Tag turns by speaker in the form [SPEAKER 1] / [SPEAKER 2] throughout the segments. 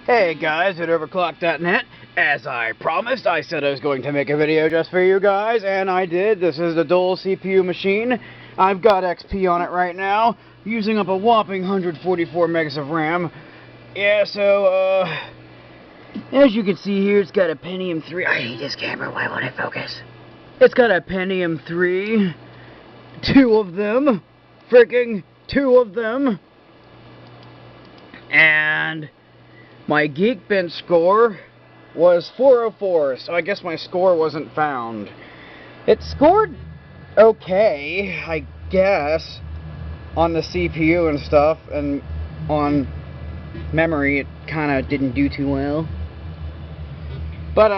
[SPEAKER 1] Hey guys at overclock.net. As I promised, I said I was going to make a video just for you guys, and I did. This is the dual CPU machine. I've got XP on it right now, using up a whopping 144 megs of RAM. Yeah, so, as you can see here, it's got a Pentium 3. I hate this camera, why won't it focus? It's got a Pentium 3. Two of them. Freaking two of them. And my Geekbench score was 404, so I guess my score wasn't found. It scored okay, I guess, on the CPU and stuff, and on memory it kind of didn't do too well. But,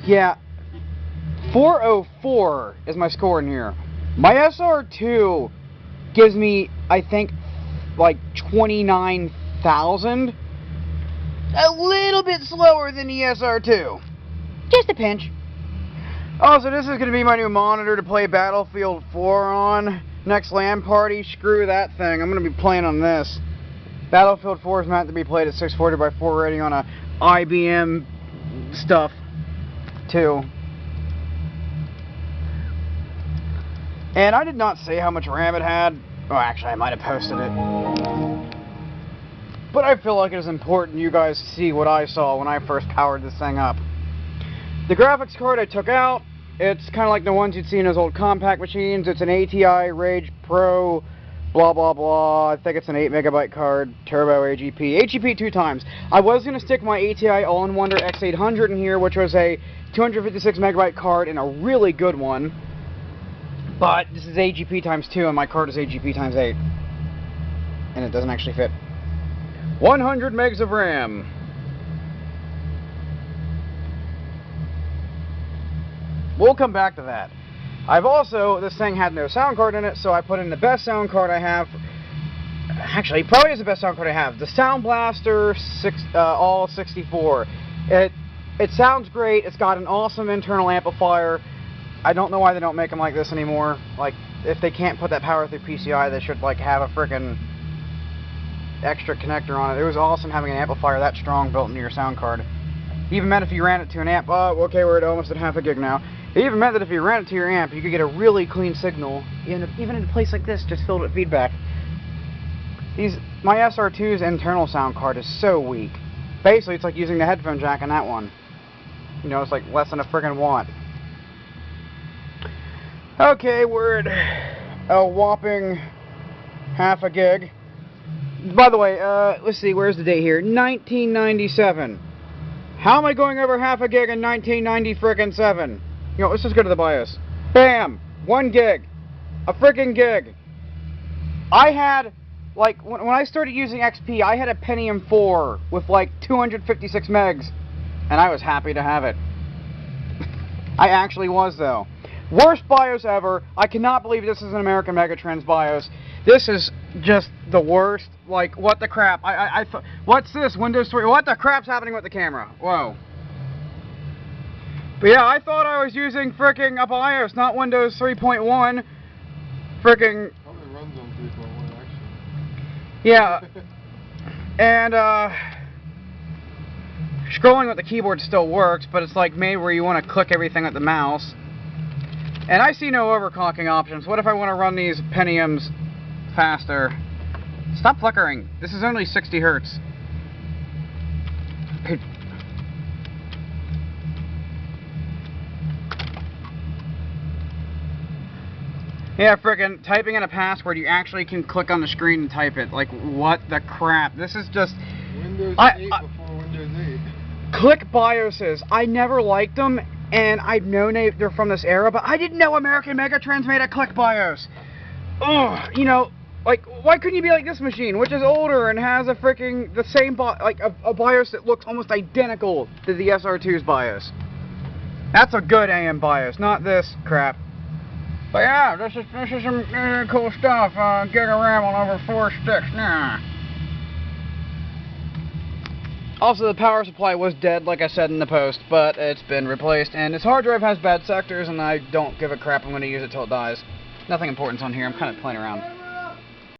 [SPEAKER 1] yeah, 404 is my score in here. My SR2 gives me, I think, like 29,000. A little bit slower than the SR2. Just a pinch. Also, this is going to be my new monitor to play Battlefield 4 on. Next LAN party, screw that thing. I'm going to be playing on this. Battlefield 4 is meant to be played at 640 by 480 on a IBM stuff, too. And I did not say how much RAM it had. Oh, actually, I might have posted it. But I feel like it is important you guys see what I saw when I first powered this thing up. The graphics card I took out, it's kind of like the ones you'd see in those old compact machines. It's an ATI Rage Pro, blah blah blah. I think it's an 8 megabyte card, turbo AGP. AGP 2 times. I was going to stick my ATI All-in-Wonder X800 in here, which was a 256 megabyte card and a really good one. But this is AGP times 2 and my card is AGP times 8. And it doesn't actually fit. 100 megs of RAM. We'll come back to that. I've also, this thing had no sound card in it, so I put in the best sound card I have. Actually, probably is the best sound card I have. The Sound Blaster All 64. It sounds great. It's got an awesome internal amplifier. I don't know why they don't make them like this anymore. Like, if they can't put that power through PCI, they should, like, have a frickin' extra connector on it. It was awesome having an amplifier that strong built into your sound card. It even meant if you ran it to an amp, okay, we're at almost at half a gig now. It even meant that if you ran it to your amp, you could get a really clean signal, even in a place like this, just filled with feedback. My SR2's internal sound card is so weak. Basically, it's like using the headphone jack on that one. You know, it's like less than a friggin' watt. Okay, we're at a whopping half a gig. By the way, let's see, where's the date here? 1997. How am I going over half a gig in 1997? You know, let's just go to the BIOS. Bam! 1 gig. A freaking gig. I had, like, when I started using XP, I had a Pentium 4 with, like, 256 megs. And I was happy to have it. I actually was, though. Worst BIOS ever. I cannot believe this is an American Megatrends BIOS. This is just the worst. Like, what the crap? What's this? Windows 3? What the crap's happening with the camera? Whoa. But yeah, I thought I was using fricking a BIOS, not Windows 3.1. Fricking.
[SPEAKER 2] Probably runs on 3.1 actually.
[SPEAKER 1] Yeah. And scrolling with the keyboard still works, but it's like made where you want to click everything with the mouse. And I see no overclocking options. What if I want to run these Pentiums faster? Stop flickering. This is only 60 hertz. Yeah, frickin' typing in a password, you actually can click on the screen and type it. Like, what the crap? This is just...
[SPEAKER 2] Windows 8 before Windows 8.
[SPEAKER 1] Click BIOSes. I never liked them, and I've known they're from this era, but I didn't know American Megatrends made a click BIOS. Ugh, you know, like, why couldn't you be like this machine, which is older and has a freaking, the same, like, a BIOS that looks almost identical to the SR2's BIOS. That's a good AM BIOS, not this crap. But yeah, this is some cool stuff. Gig of RAM on over 4 sticks. Nah. Also, the power supply was dead, like I said in the post, but it's been replaced, and this hard drive has bad sectors, and I don't give a crap. I'm going to use it till it dies. Nothing important's on here. I'm kind of playing around.